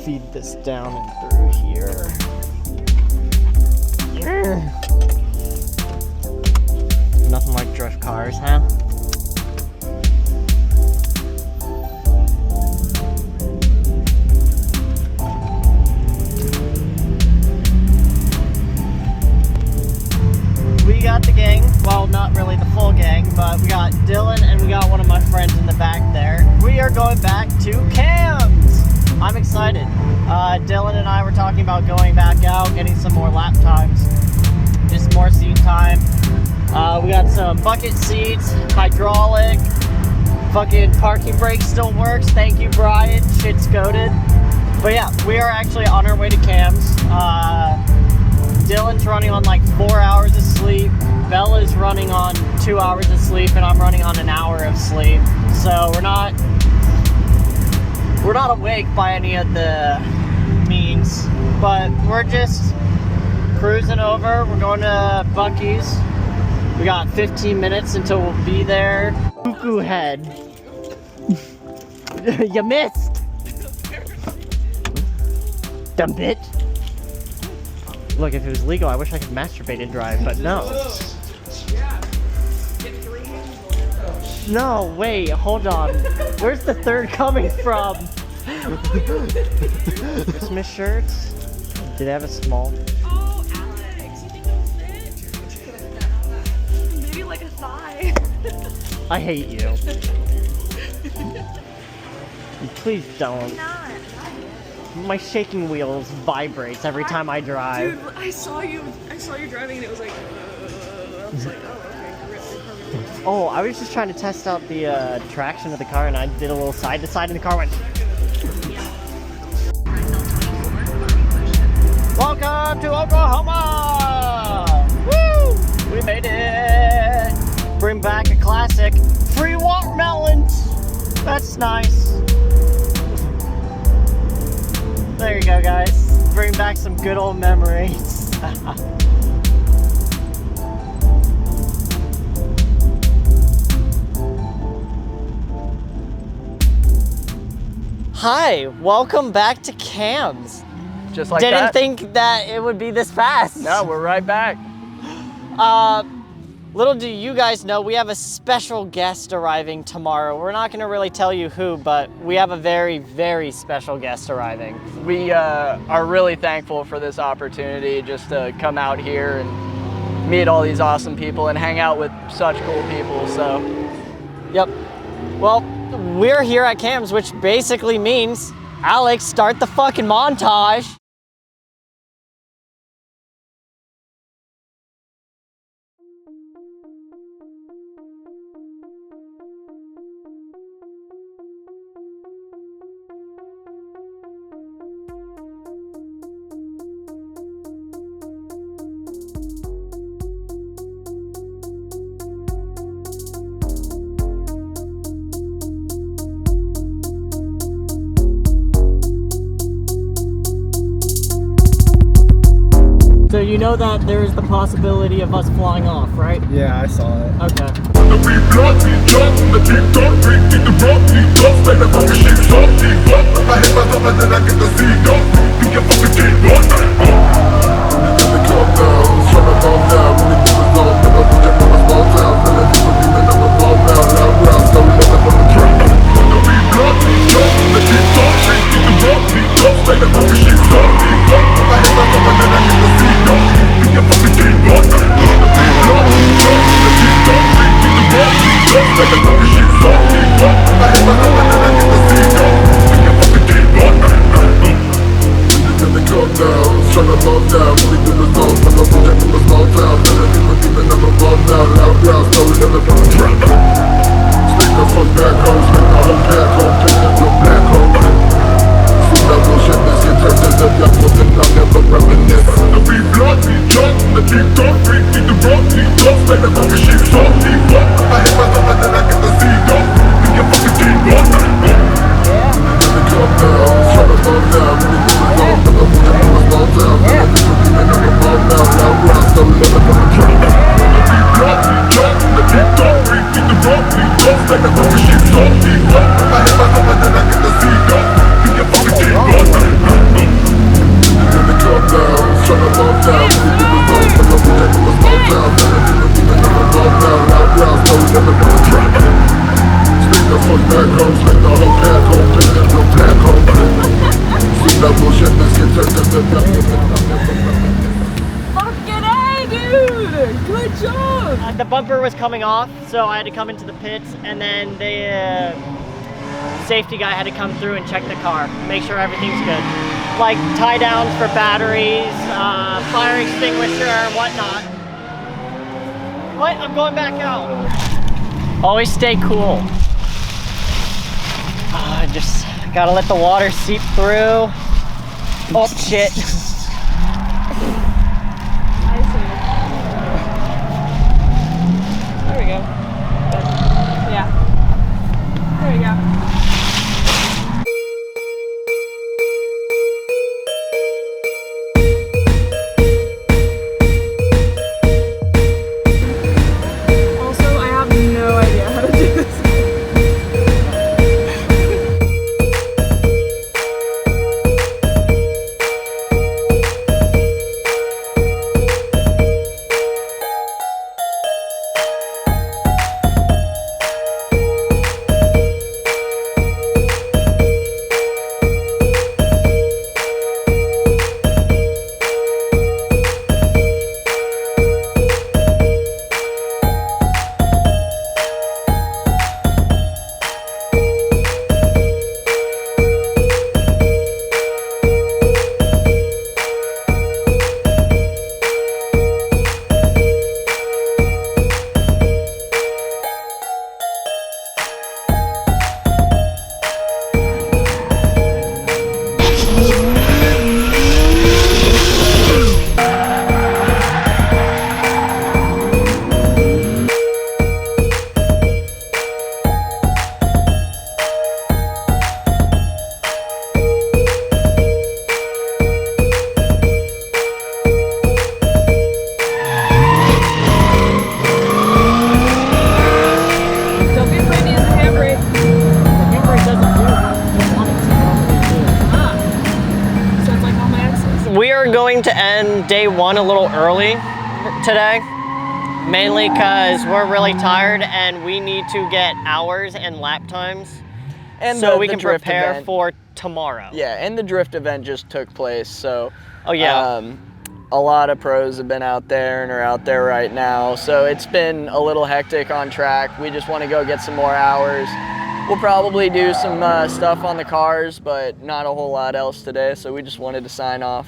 feed this down and through here. Nothing like drift cars, huh? We got the gang, well, not really the full gang, but we got Dylan and we got one of my friends in the back there. We are going back to CAMS. I'm excited. Dylan and I were talking about going back out, getting some more lap times, just more seat time. We got some bucket seats, hydraulic, fucking parking brake still works. Thank you, Brian. Shit's goated. But yeah, we are actually on our way to CAMS. Dylan's running on like 4 hours of sleep. Bella's running on 2 hours of sleep, and I'm running on an hour of sleep. So we're not awake by any of the means, but we're just cruising over. We're going to Buc-ee's. We got 15 minutes until we'll be there. Cuckoo head. You missed. Dumb bitch. Look, if it was legal, I wish I could masturbate and drive, but no. No, wait, hold on. Where's the third coming from? Christmas shirts? Did they have a small? Oh, Alex, you think it'll fit? Maybe like a thigh. I hate you. Please don't. Not. My shaking wheels vibrates every time I drive. Dude, I saw you driving and it was like, I was like, oh, okay. Oh, I was just trying to test out the traction of the car, and I did a little side to side, and the car went. Welcome to Oklahoma! Woo! We made it! Bring back a classic, free watermelons! That's nice. There you go, guys. Bring back some good old memories. Hi, welcome back to CAMS. Just like Didn't that? think that it would be this fast. No, we're right back. Little do you guys know, we have a special guest arriving tomorrow. We're not gonna really tell you who, but we have a very, very special guest arriving. We are really thankful for this opportunity just to come out here and meet all these awesome people and hang out with such cool people, so. Yep. Well, we're here at CAMS, which basically means, Alex, start the fucking montage. So you know that there is the possibility of us flying off, right? Yeah, I saw it. Okay. If I hit my number, then I get the seed up. Think you're fucking dead, bumper was coming off, so I had to come into the pits, and then the safety guy had to come through and check the car, make sure everything's good. Like tie downs for batteries, fire extinguisher, and whatnot. What? I'm going back out. Always stay cool. Just gotta let the water seep through. Oh shit. I see. There we go. Yeah. There we go. Also, I have no idea how to do this. We are going to end day one a little early today, mainly because we're really tired and we need to get hours and lap times And so we the can drift prepare event. for tomorrow. Yeah, and the drift event just took place, so Oh yeah. a lot of pros have been out there and are out there right now, so it's been a little hectic on track. We just want to go get some more hours. We'll probably do some stuff on the cars, but not a whole lot else today, so we just wanted to sign off.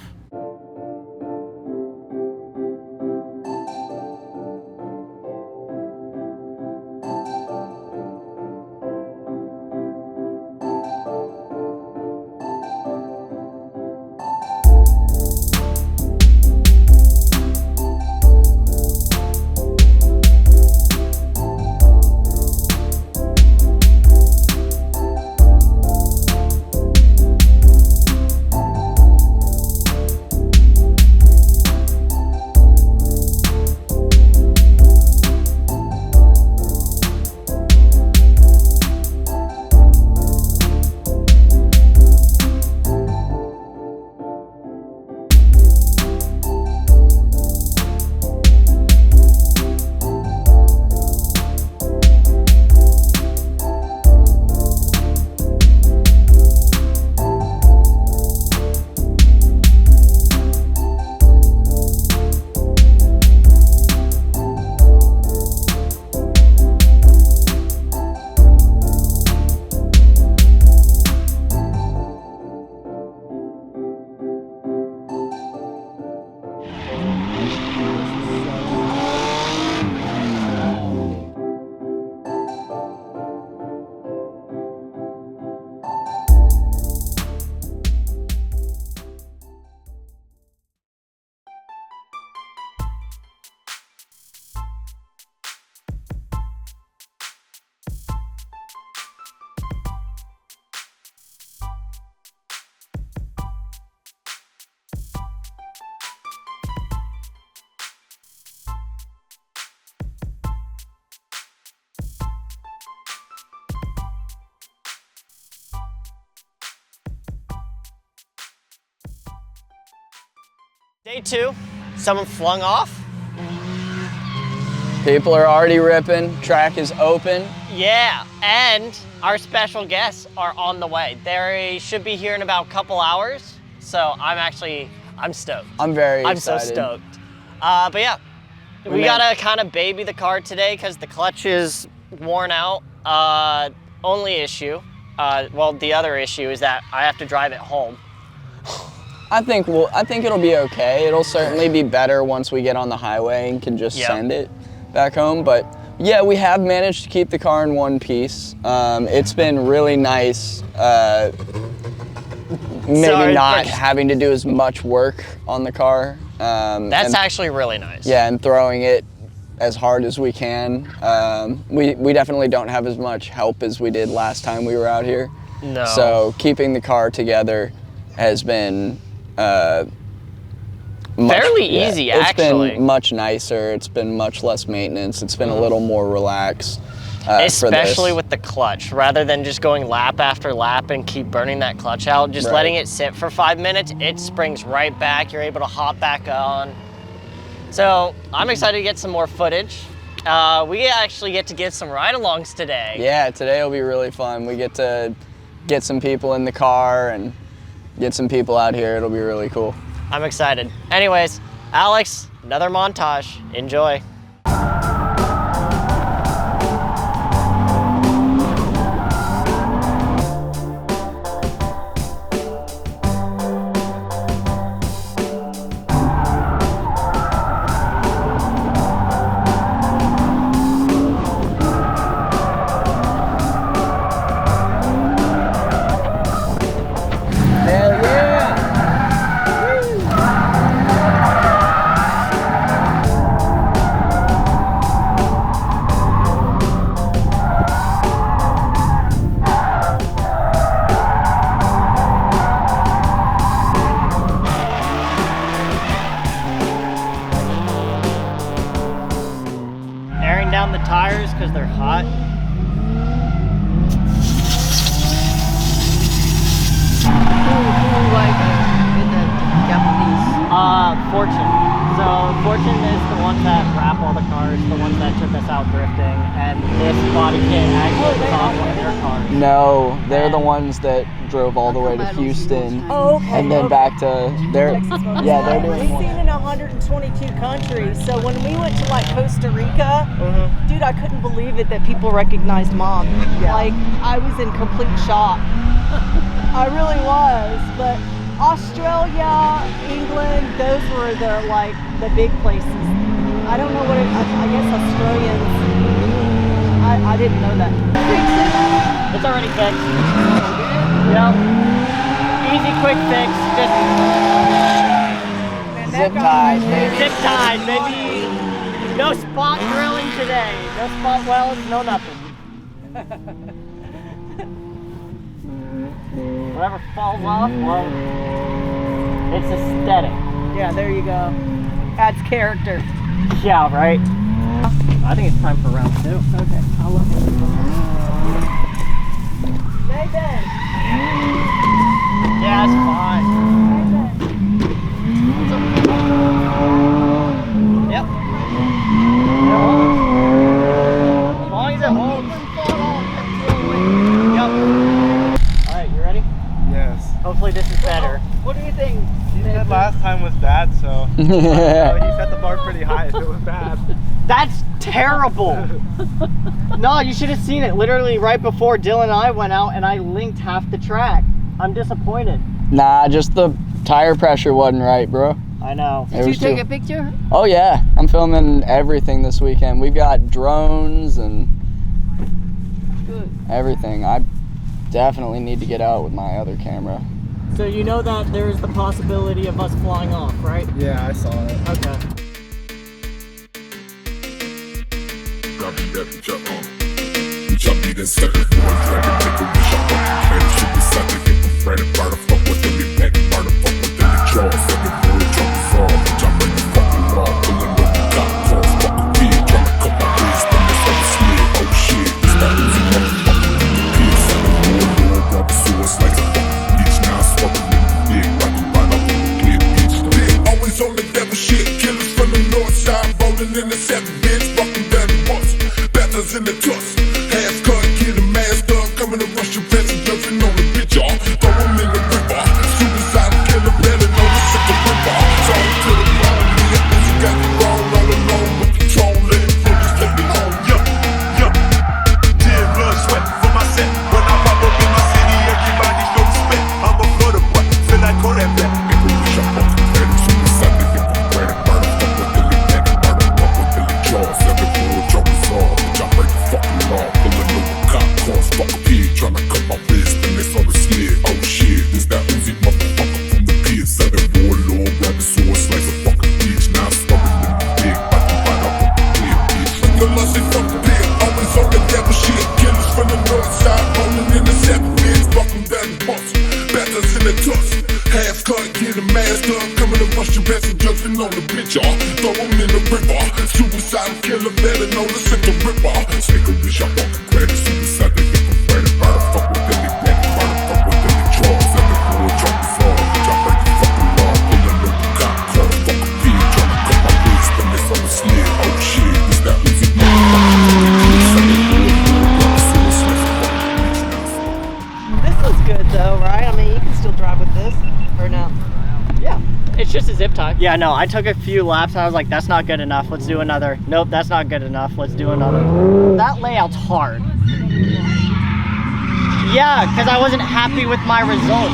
Day two, someone flung off. People are already ripping, track is open. Yeah, and our special guests are on the way. They should be here in about a couple hours, so I'm stoked. I'm very I'm excited. so stoked. But yeah, We gotta kind of baby the car today because the clutch is worn out. Only issue, well, the other issue is that I have to drive it home. I think it'll be okay. It'll certainly be better once we get on the highway and can just send it back home. But yeah, we have managed to keep the car in one piece. It's been really nice. Maybe not having to do as much work on the car. That's actually really nice. Yeah, and throwing it as hard as we can. We definitely don't have as much help as we did last time we were out here. No. So keeping the car together has been fairly easy, actually. It's been much nicer. It's been much less maintenance. It's been a little more relaxed. Especially with the clutch, rather than just going lap after lap and keep burning that clutch out, just letting it sit for 5 minutes, it springs right back. You're able to hop back on. So I'm excited to get some more footage. We actually get to get some ride-alongs today. Yeah, today will be really fun. We get to get some people in the car and get some people out here. It'll be really cool. I'm excited. Anyways, Alex, another montage. Enjoy. Down the tires because they're hot. Like in the Japanese. Fortune. So Fortune is the ones that wrap all the cars, the ones that took us out drifting, and this body kit actually was off one of their cars. No, they're the ones that drove all the way to Houston and then back to their, yeah, they're doing We've more. seen in 122 countries. So when we went to like Costa Rica, dude, I couldn't believe it that people recognized Mom. Like I was in complete shock. I really was. But Australia, England, those were the big places. I don't know what it, I guess Australians. I didn't know that. It's already fixed. Yep. Easy, quick fix. Just Zip ties, baby. zip tied, baby. No spot drilling today. No spot welds, no nothing. Whatever falls off, well, it's aesthetic. Yeah, there you go. Adds character. Yeah, right? I think it's time for round 2. Okay, I'll look at it. Nathan! Yeah, it's fine. Yep. As long as it holds. Yep. Alright, you ready? Yes. Hopefully this is better. What do you think? He said last time was bad, so he set the bar pretty high if it was bad. That's terrible. No, you should have seen it. Literally right before Dylan and I went out and I linked half the track. I'm disappointed. Nah, just the tire pressure wasn't right, bro. I know. Did Did you take a picture? Oh yeah, I'm filming everything this weekend. We've got drones and everything. I definitely need to get out with my other camera. So you know that there's the possibility of us flying off, right? Yeah, I saw it. Okay. Always on the devil shit, killers from the north side, rolling in the 7 bitch, fucking down once, battles in the tuss, hands cut, get a mask up, coming to rush cars, fuck a pig, tryna cut my wrist, and it's on the sled. Oh shit, this that Uzi motherfucker from the pit. Said that warlord, grab the sword, slice a fucking bitch. Now I'm smoking in the dick, about to bite up on the clear bitch. The lusty fuck the pig, always on the devil shit. Killers from the north side, rolling in the 7 bins, fuck them down the bus. Batters in the tusk, half cut, get a mask up, coming to rush your best and judging on the bitch, y'all. Throw them in the river, suicidal killer, better known as the ripper. Stick a bitch, I fucking credit, suicide, they get from credit. Why the fuck with them, they black, why the fuck with them, they drugs. At the floor, drop the fall, bitch, I break the fucking law. Pulling up the cop car, fuck a pig, tryna cut my wrist, and it's on the sled. Oh shit, this that Uzi This was good though, right? I mean, you can still drive with this, or no? Yeah. It's just a zip tie. Yeah, no, I took a few laps and I was like, that's not good enough. Let's do another. Nope, that's not good enough. Let's do another. That layout's hard. Yeah, because I wasn't happy with my result.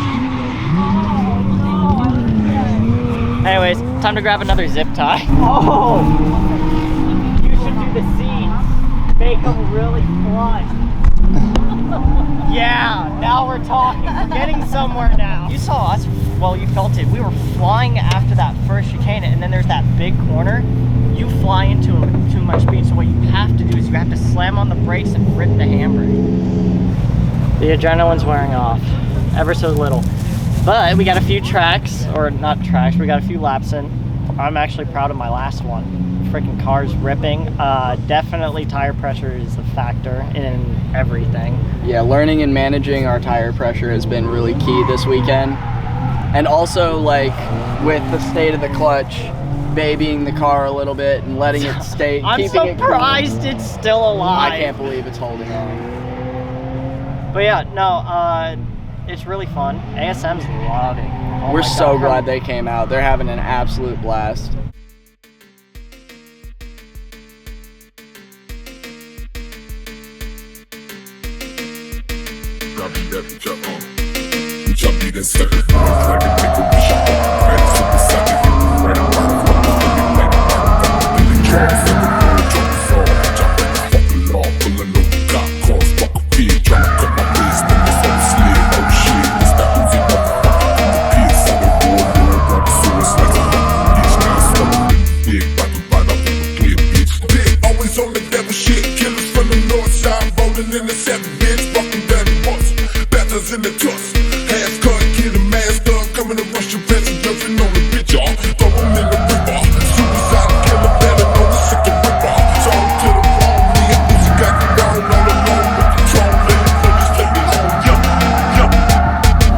Anyways, time to grab another zip tie. Oh! You should do the seats. Make them really flush. Yeah, now we're talking. We're getting somewhere now. You saw us, well, you felt it. We were flying after that first chicane, and then there's that big corner. You fly into it too much speed, so what you have to do is you have to slam on the brakes and rip the handbrake. The adrenaline's wearing off, ever so little. But we got a few tracks, or not tracks, we got a few laps in. I'm actually proud of my last one. Freaking car's ripping. Definitely tire pressure is a factor in everything. Yeah, learning and managing our tire pressure has been really key this weekend. And also, like, with the state of the clutch, babying the car a little bit and letting it stay, I'm keeping it cool. surprised it's still alive. I can't believe it's holding on. But yeah, no, it's really fun. ASM's loving. Oh We're my so God. glad they came out. They're having an absolute blast. Bitch, I be the sucker. Like a nigga, bitch, I fucking credit, suicide, they get from credit. Why the fuck with them, they black, why the fuck with them, they drugs. At the floor, drop the fall, bitch, I break the fucking law. Pulling over cop cars, fuck a pig, tryna cut my wrist, and it's on the sled. Oh shit, this that Uzi motherfucker from the pit. Said that warlord, grab the sword, slice a fucking bitch. Now I'm smoking in the dick, about to bite up on the clear bitch. Dick, always on the devil shit. Killers from the north side, rolling in the 7 bins, fucking down the bus. Batters in the tusk, half cut, get a mask up, coming to rush your best and jumping on the bitch, y'all. Throw them in the river, suicide killer, better know the sick the ripper. Talk to the phone, me and Uzi got the down all alone with control, let it finish, let me on, yo.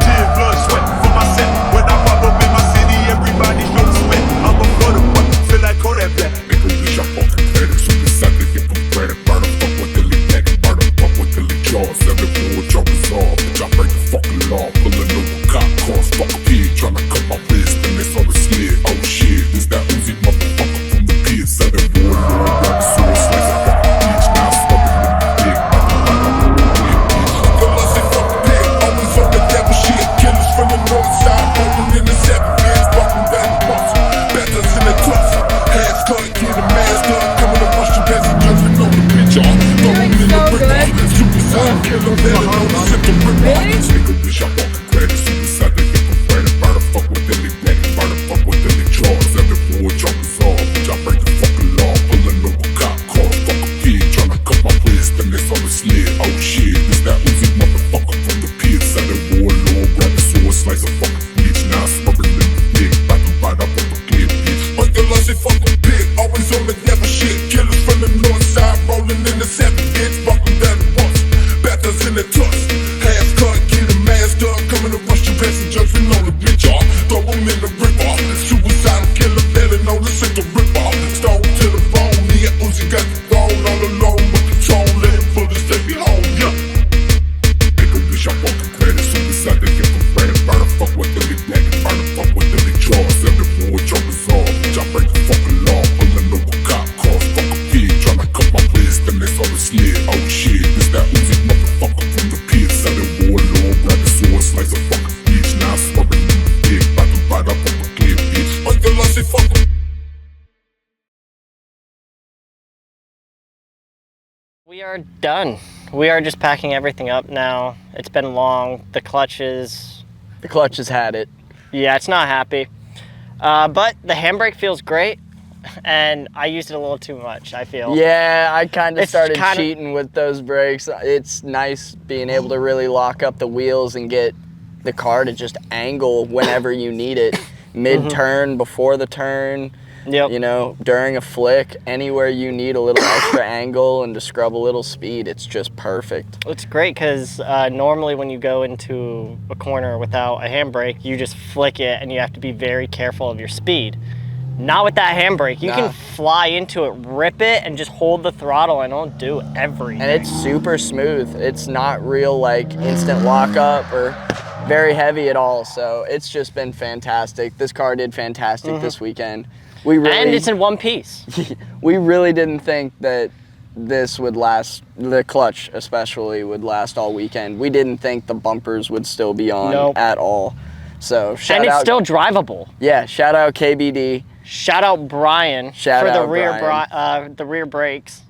Tear, blood, sweat for my set. When I pop up in my city, everybody know sweat. I'm a motherfucker, feel like Kodak Black. Make a bitch, I fucking credit, suicide, they get from credit. Burn the fuck with the lead neck, burn the fuck with the lead jaws. 7-4 jumpers off, bitch, I break the fucking law. Pulling over cop cars, fuck a pig, tryna cut my wrist, and it's on the sled. Oh shit, this that Uzi motherfucker from the pit. 7-4 Lord, grab the sword, slice a fucking bitch. Now I'm smoking in the dick, about to bite up on the clear bitch. The lusty fuck the pig, always on the devil shit. Killers from the north side, rolling in the 7 bins, fucking down the bus. Batters in the clutch, half cut, get a mask up, coming to rush your best and jumping on the bitch, y'all. Throw them in the river, suicide killer, better know the sick the ripper. Stick a bitch, I fucking credit, suicide, they get from credit. Why the fuck with them, they black, why the fuck with them, they drugs. 7-4 jumpers off, bitch, I break the fucking law. Pulling over cop cars, fuck a pig, tryna cut my wrist, and it's on the sled. Oh shit, this that Uzi motherfucker from the pit. 7-4 Lord, grab the sword, slice a fucking bitch. Now I'm smoking in the dick, about to bite up on the clear bitch. Like the lusty fucking pig, always on the devil shit. Killers from the north side, rolling in the 7 bins, fucking down the bus. Batters in the tusk, half cut, get a mask up, coming to rush your best and jumping on the bitch, y'all. Throw them in the river, suicidal killer, better know the sick the ripper. Stone to the bone, me and Uzi got the throne all alone with control, let it bullets take me home, yeah. Make a bitch, I fucking credit, suicide, they get from credit. Why the fuck with them, they black, why the fuck with them, they draws. 7-4 jumpers off, bitch, I break the fucking law. Pulling over cop cars, fuck a pig, tryna cut my wrist, and it's on the sled. Oh shit, this that Uzi motherfucker from the pit. 7-4 Lord, grab the sword, slice a fucking bitch. Now I'm smoking in the dick, about to bite up on the clear bitch. Like the lusty fucker. We are done. we are just packing everything up now. It's been long. The clutch has had it. Yeah, it's not happy. But the handbrake feels great, and I used it a little too much, I feel. Yeah, I kind of It's started kinda- cheating with those brakes. It's nice being able to really lock up the wheels and get the car to just angle whenever you need it. Mid-turn, before the turn, Yep. you know, during a flick, anywhere you need a little extra angle and to scrub a little speed, it's just perfect. It's great because normally when you go into a corner without a handbrake, you just flick it and you have to be very careful of your speed. Not with that handbrake. You can fly into it, rip it, and just hold the throttle and it'll do everything. And it's super smooth. It's not real like instant lockup or very heavy at all. So it's just been fantastic. This car did fantastic this weekend. And it's in one piece. We really didn't think that this would last, the clutch especially would last all weekend. We didn't think the bumpers would still be on at all. So shout out. And it's still drivable. Yeah, shout out KBD. Shout out Brian Shout for the out rear the rear brakes.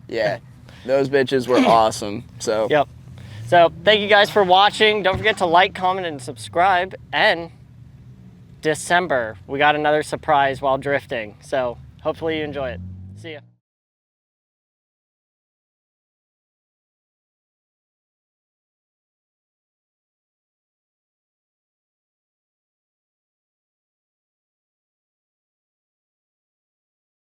Yeah, those bitches were awesome. So Yep. So thank you guys for watching. Don't forget to like, comment, and subscribe. And December, we got another surprise while drifting. So hopefully you enjoy it. See ya.